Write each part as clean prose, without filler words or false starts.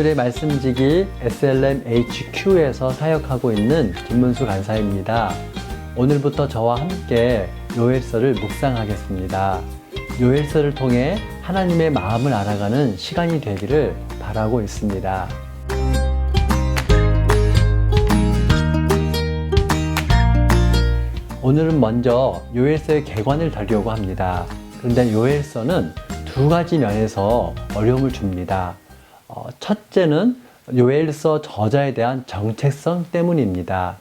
오늘의 말씀지기 SLMHQ에서 사역하고 있는 김문수 간사입니다. 오늘부터 저와 함께 요엘서를 묵상하겠습니다. 요엘서를 통해 하나님의 마음을 알아가는 시간이 되기를 바라고 있습니다. 오늘은 먼저 요엘서의 개관을 다루려고 합니다. 그런데 요엘서는 두 가지 면에서 어려움을 줍니다. 첫째는 요엘서 저자에 대한 정체성 때문입니다.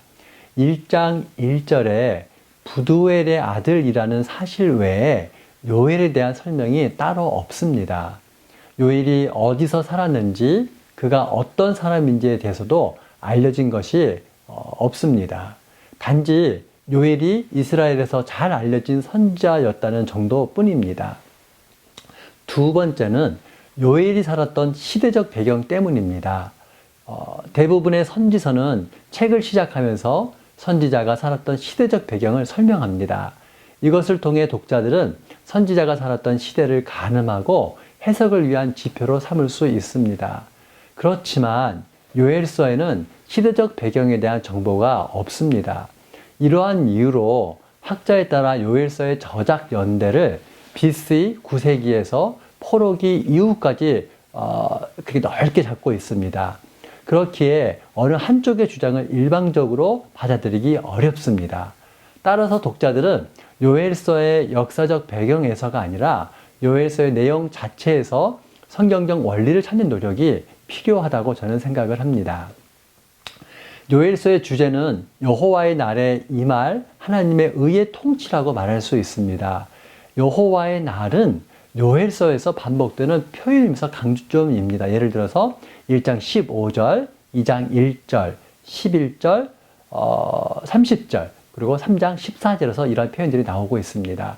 1장 1절에 부두엘의 아들이라는 사실 외에 요엘에 대한 설명이 따로 없습니다. 요엘이 어디서 살았는지 그가 어떤 사람인지에 대해서도 알려진 것이 없습니다. 단지 요엘이 이스라엘에서 잘 알려진 선지자였다는 정도뿐입니다. 두 번째는 요엘이 살았던 시대적 배경 때문입니다. 대부분의 선지서는 책을 시작하면서 선지자가 살았던 시대적 배경을 설명합니다. 이것을 통해 독자들은 선지자가 살았던 시대를 가늠하고 해석을 위한 지표로 삼을 수 있습니다. 그렇지만 요엘서에는 시대적 배경에 대한 정보가 없습니다. 이러한 이유로 학자에 따라 요엘서의 저작 연대를 BC 9세기에서 포로기 이후까지 그렇게 넓게 잡고 있습니다. 그렇기에 어느 한쪽의 주장을 일방적으로 받아들이기 어렵습니다. 따라서 독자들은 요엘서의 역사적 배경에서가 아니라 요엘서의 내용 자체에서 성경적 원리를 찾는 노력이 필요하다고 저는 생각을 합니다. 요엘서의 주제는 여호와의 날에 임할 하나님의 의의 통치라고 말할 수 있습니다. 여호와의 날은 요엘서에서 반복되는 표현이면서 강조점입니다. 예를 들어서 1장 15절, 2장 1절, 11절, 30절, 그리고 3장 14절에서 이런 표현들이 나오고 있습니다.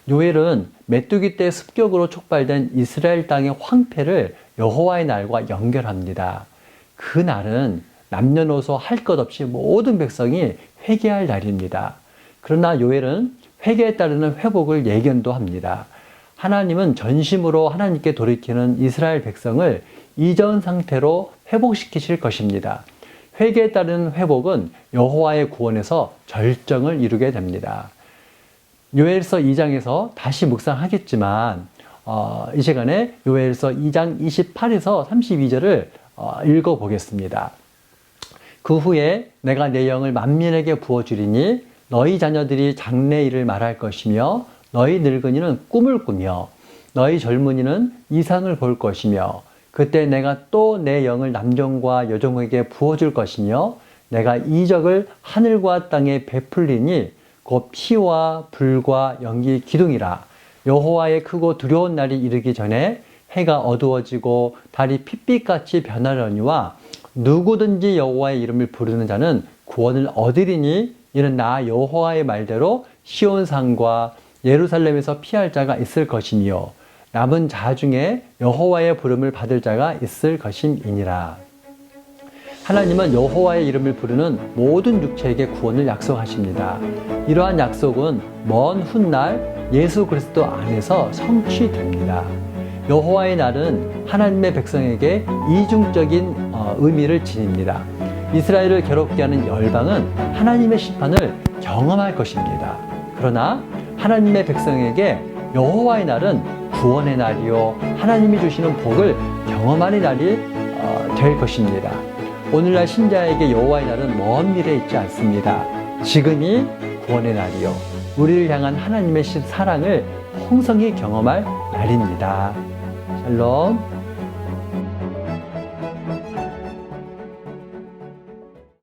요엘은 메뚜기 때 습격으로 촉발된 이스라엘 땅의 황폐를 여호와의 날과 연결합니다. 그 날은 남녀노소 할 것 없이 모든 백성이 회개할 날입니다. 그러나 요엘은 회개에 따르는 회복을 예견도 합니다. 하나님은 전심으로 하나님께 돌이키는 이스라엘 백성을 이전 상태로 회복시키실 것입니다. 회개에 따른 회복은 여호와의 구원에서 절정을 이루게 됩니다. 요엘서 2장에서 다시 묵상하겠지만 이 시간에 요엘서 2장 28에서 32절을 읽어보겠습니다. 그 후에 내가 내 영을 만민에게 부어주리니 너희 자녀들이 장래일을 말할 것이며 너희 늙은이는 꿈을 꾸며 너희 젊은이는 이상을 볼 것이며 그때 내가 또 내 영을 남종과 여종에게 부어줄 것이며 내가 이적을 하늘과 땅에 베풀리니 곧 피와 불과 연기 기둥이라. 여호와의 크고 두려운 날이 이르기 전에 해가 어두워지고 달이 핏빛같이 변하려니와 누구든지 여호와의 이름을 부르는 자는 구원을 얻으리니 이는 나 여호와의 말대로 시온산과 예루살렘에서 피할 자가 있을 것이며 남은 자 중에 여호와의 부름을 받을 자가 있을 것임이니라. 하나님은 여호와의 이름을 부르는 모든 육체에게 구원을 약속하십니다. 이러한 약속은 먼 훗날 예수 그리스도 안에서 성취됩니다. 여호와의 날은 하나님의 백성에게 이중적인 의미를 지닙니다. 이스라엘을 괴롭게 하는 열방은 하나님의 심판을 경험할 것입니다. 그러나 하나님의 백성에게 여호와의 날은 구원의 날이요 하나님이 주시는 복을 경험하는 날이 될 것입니다. 오늘날 신자에게 여호와의 날은 먼 미래에 있지 않습니다. 지금이 구원의 날이요 우리를 향한 하나님의 사랑을 풍성히 경험할 날입니다. 샬롬.